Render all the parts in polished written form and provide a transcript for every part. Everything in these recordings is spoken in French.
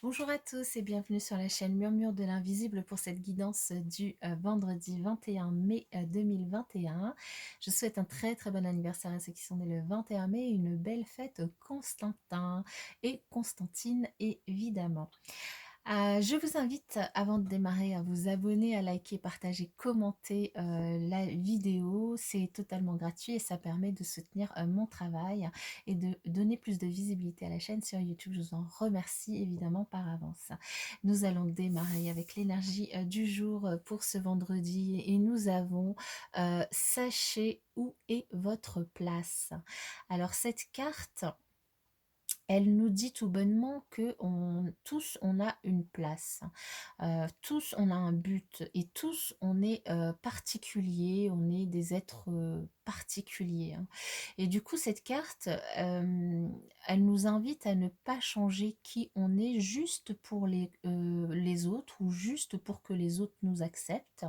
Bonjour à tous et bienvenue sur la chaîne Murmure de l'Invisible pour cette guidance du vendredi 21 mai 2021. Je souhaite un très très bon anniversaire à ceux qui sont nés le 21 mai et une belle fête au Constantin et Constantine évidemment. Je vous invite, avant de démarrer, à vous abonner, à liker, partager, commenter la vidéo. C'est totalement gratuit et ça permet de soutenir mon travail et de donner plus de visibilité à la chaîne sur YouTube. Je vous en remercie évidemment par avance. Nous allons démarrer avec l'énergie du jour pour ce vendredi et nous avons Sachez où est votre place. Alors cette carte, elle nous dit tout bonnement que tous on a une place, tous on a un but et tous on est particulier, on est des êtres particuliers, hein. Et du coup cette carte, elle nous invite à ne pas changer qui on est juste pour les autres ou juste pour que les autres nous acceptent.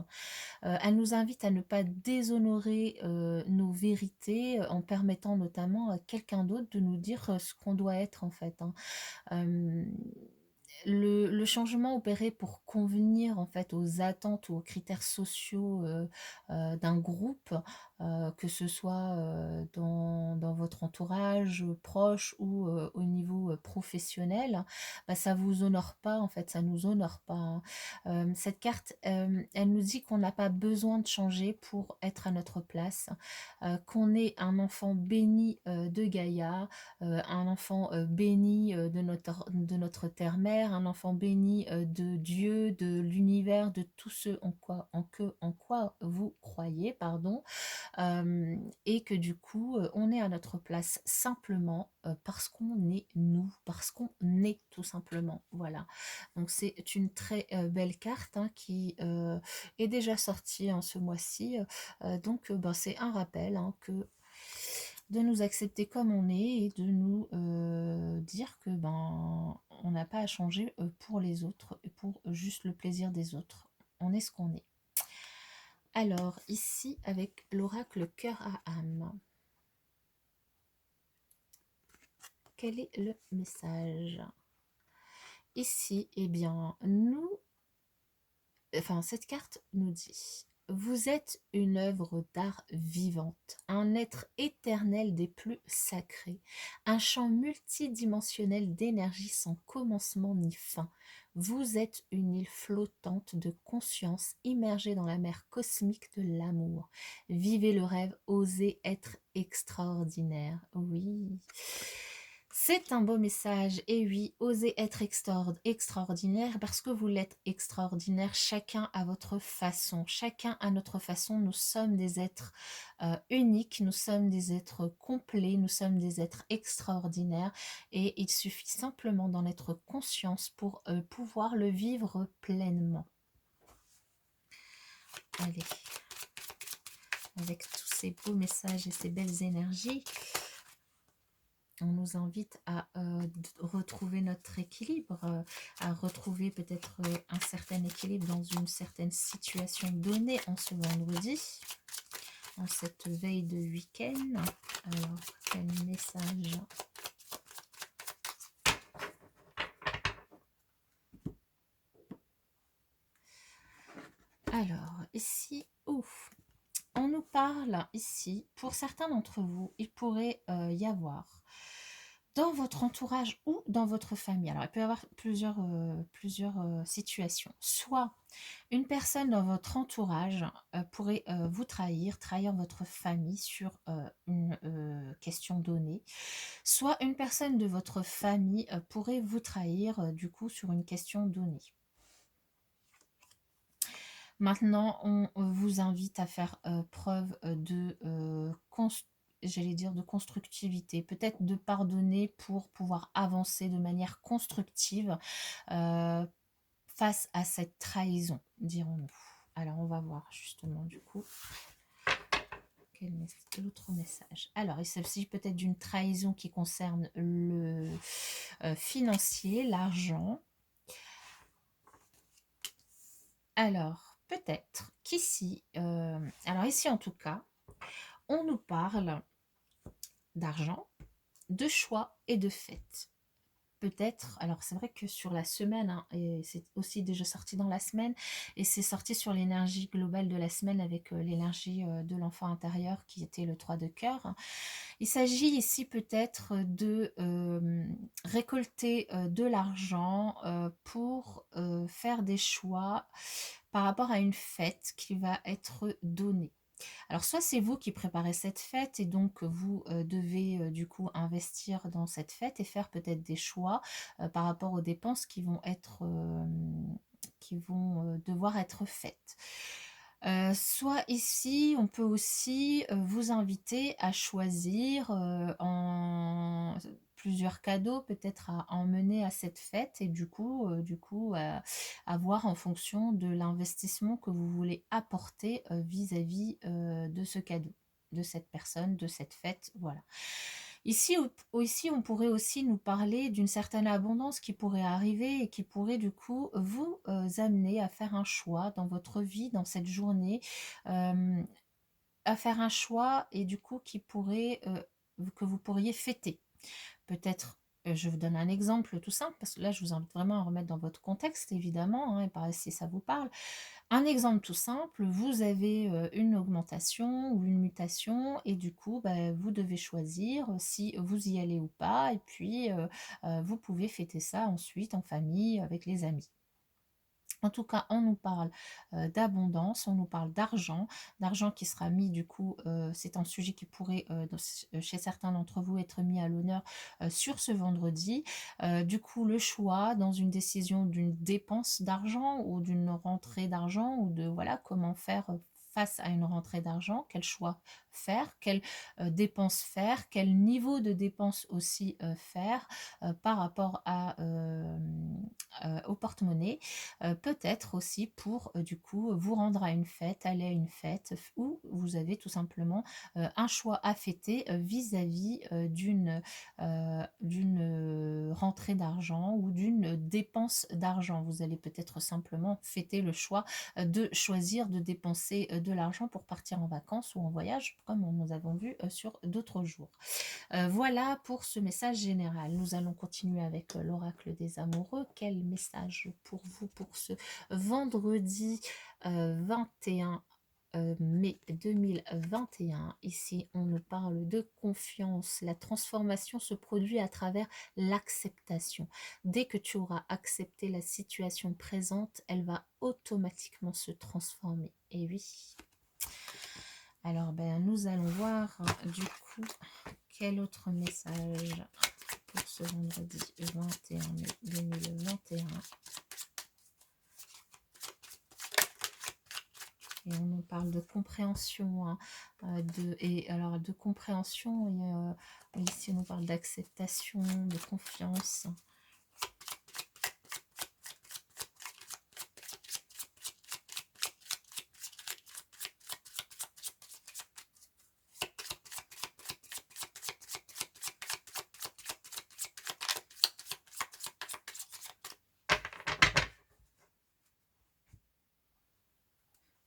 Elle nous invite à ne pas déshonorer nos vérités en permettant notamment à quelqu'un d'autre de nous dire ce qu'on doit être en fait, hein. Euh, le changement opéré pour convenir en fait aux attentes ou aux critères sociaux d'un groupe, que ce soit dans votre entourage proche ou au niveau professionnel, bah, ça vous honore pas en fait, ça nous honore pas, hein. Cette carte, elle nous dit qu'on n'a pas besoin de changer pour être à notre place, qu'on est un enfant béni de Gaïa, un enfant béni de notre terre-mère, un enfant béni de Dieu, de l'univers, de tout ce en quoi vous croyez, pardon, et que du coup, on est à notre place simplement parce qu'on est nous, parce qu'on est tout simplement, voilà. Donc c'est une très belle carte, hein, qui est déjà sortie, hein, ce mois-ci, donc ben, c'est un rappel, hein, que de nous accepter comme on est et de nous dire que ben on n'a pas à changer pour les autres et pour juste le plaisir des autres. On est ce qu'on est. Alors ici avec l'oracle cœur à âme, quel est le message? Ici, eh bien, cette carte nous dit: vous êtes une œuvre d'art vivante, un être éternel des plus sacrés, un champ multidimensionnel d'énergie sans commencement ni fin. Vous êtes une île flottante de conscience immergée dans la mer cosmique de l'amour. Vivez le rêve, osez être extraordinaire. Oui. C'est un beau message, et oui, osez être extraordinaire parce que vous l'êtes extraordinaire, chacun à votre façon, chacun à notre façon. Nous sommes des êtres uniques, nous sommes des êtres complets, nous sommes des êtres extraordinaires et il suffit simplement d'en être conscience pour pouvoir le vivre pleinement. Allez, avec tous ces beaux messages et ces belles énergies, on nous invite à retrouver notre équilibre, à retrouver peut-être un certain équilibre dans une certaine situation donnée en ce vendredi, en cette veille de week-end. Alors, quel message? Alors, ici, ouf, on nous parle ici, pour certains d'entre vous, il pourrait y avoir dans votre entourage ou dans votre famille. Alors, il peut y avoir plusieurs situations. Soit une personne dans votre entourage pourrait vous trahir votre famille sur une question donnée. Soit une personne de votre famille pourrait vous trahir du coup sur une question donnée. Maintenant, on vous invite à faire preuve de de constructivité, peut-être de pardonner pour pouvoir avancer de manière constructive face à cette trahison, dirons-nous. Alors, on va voir justement du coup l'autre message. Alors, il s'agit peut-être d'une trahison qui concerne le financier, l'argent. Alors, peut-être qu'ici, alors ici en tout cas, on nous parle d'argent, de choix et de fête. peut-être, alors c'est vrai que sur la semaine, hein, et c'est aussi déjà sorti dans la semaine, et c'est sorti sur l'énergie globale de la semaine avec l'énergie de l'enfant intérieur qui était le 3 de cœur. Il s'agit ici peut-être de récolter de l'argent pour faire des choix par rapport à une fête qui va être donnée. Alors soit c'est vous qui préparez cette fête et donc vous devez du coup investir dans cette fête et faire peut-être des choix par rapport aux dépenses qui vont être devoir être faites. Soit ici, on peut aussi vous inviter à choisir en plusieurs cadeaux peut-être à emmener à cette fête et du coup à voir en fonction de l'investissement que vous voulez apporter vis-à-vis de ce cadeau, de cette personne, de cette fête, voilà. Ici, on pourrait aussi nous parler d'une certaine abondance qui pourrait arriver et qui pourrait du coup vous amener à faire un choix dans votre vie, dans cette journée, euh, à faire un choix et du coup que vous pourriez fêter. Peut-être, je vous donne un exemple tout simple, parce que là, je vous invite vraiment à remettre dans votre contexte, évidemment, hein, et par si ça vous parle. Un exemple tout simple, vous avez une augmentation ou une mutation et du coup, bah, vous devez choisir si vous y allez ou pas et puis vous pouvez fêter ça ensuite en famille avec les amis. En tout cas, on nous parle d'abondance, on nous parle d'argent, d'argent qui sera mis du coup, c'est un sujet qui pourrait chez certains d'entre vous être mis à l'honneur sur ce vendredi. Du coup, le choix dans une décision d'une dépense d'argent ou d'une rentrée d'argent ou de voilà comment faire face à une rentrée d'argent, quel choix faire, quelle dépense faire, quel niveau de dépense aussi faire par rapport au porte-monnaie. Peut-être aussi pour du coup vous rendre à une fête, aller à une fête où vous avez tout simplement un choix à fêter vis-à-vis d'une rentrée d'argent ou d'une dépense d'argent. Vous allez peut-être simplement fêter le choix de choisir de dépenser de l'argent pour partir en vacances ou en voyage, comme nous avons vu sur d'autres jours. Voilà pour ce message général. Nous allons continuer avec l'oracle des amoureux. Quel message pour vous pour ce vendredi 21 mai 2021. Ici, on nous parle de confiance. La transformation se produit à travers l'acceptation. Dès que tu auras accepté la situation présente, elle va automatiquement se transformer. Et oui. Alors, nous allons voir du coup quel autre message pour ce vendredi 21 mai 2021. Et on nous parle de compréhension, hein, de compréhension, et ici on nous parle d'acceptation, de confiance.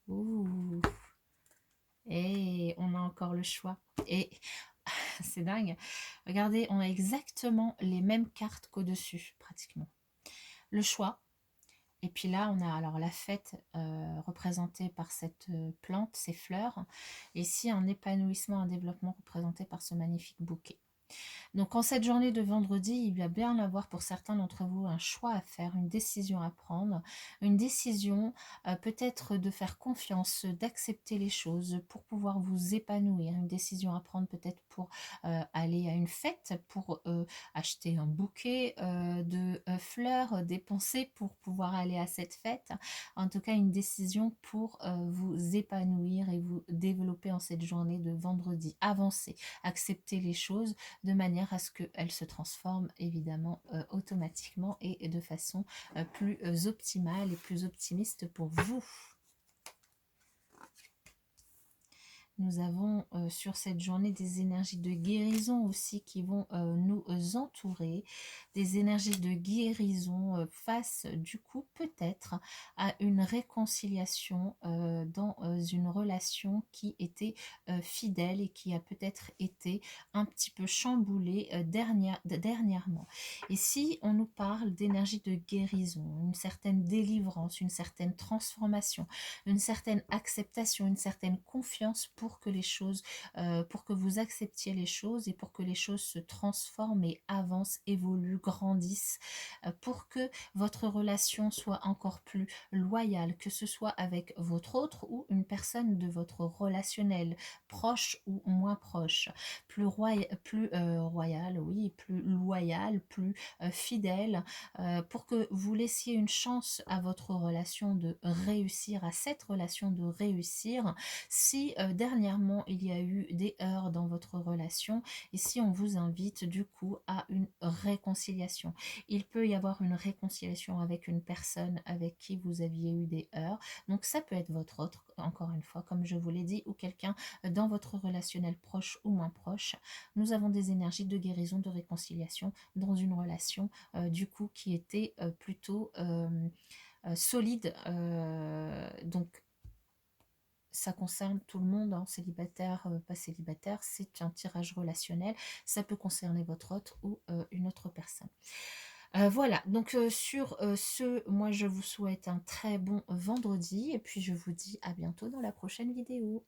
Ouh. Et on a encore le choix. Et c'est dingue. Regardez, on a exactement les mêmes cartes qu'au-dessus, pratiquement. Le choix. Et puis là, on a alors la fête représentée par cette plante, ces fleurs. Et ici, un épanouissement, un développement représenté par ce magnifique bouquet. Donc en cette journée de vendredi, il va bien avoir pour certains d'entre vous un choix à faire, une décision à prendre, une décision peut-être de faire confiance, d'accepter les choses pour pouvoir vous épanouir, une décision à prendre peut-être pour aller à une fête, pour acheter un bouquet de fleurs, dépenser pour pouvoir aller à cette fête. En tout cas, une décision pour vous épanouir et vous développer en cette journée de vendredi. Avancer, accepter les choses de manière à ce qu'elle se transforme évidemment automatiquement et de façon plus optimale et plus optimiste pour vous. Nous avons sur cette journée des énergies de guérison aussi qui vont nous entourer, des énergies de guérison face du coup peut-être à une réconciliation dans une relation qui était fidèle et qui a peut-être été un petit peu chamboulée dernièrement. Et si on nous parle d'énergie de guérison, une certaine délivrance, une certaine transformation, une certaine acceptation, une certaine confiance pour que les choses, pour que vous acceptiez les choses et pour que les choses se transforment et avancent, évoluent, grandissent, pour que votre relation soit encore plus loyale, que ce soit avec votre autre ou une personne de votre relationnel, proche ou moins proche, plus royal, oui, plus loyal, plus fidèle, pour que vous laissiez une chance à votre relation de réussir, à cette relation de réussir, si dernièrement il y a eu des heurts dans votre relation et si on vous invite du coup à une réconciliation. Il peut y avoir une réconciliation avec une personne avec qui vous aviez eu des heurts, donc ça peut être votre autre, encore une fois, comme je vous l'ai dit, ou quelqu'un dans votre relationnel proche ou moins proche. Nous avons des énergies de guérison, de réconciliation dans une relation du coup qui était plutôt solide. Donc ça concerne tout le monde, hein, célibataire, pas célibataire, c'est un tirage relationnel. Ça peut concerner votre autre ou une autre personne. Voilà, donc sur ce, moi je vous souhaite un très bon vendredi et puis je vous dis à bientôt dans la prochaine vidéo.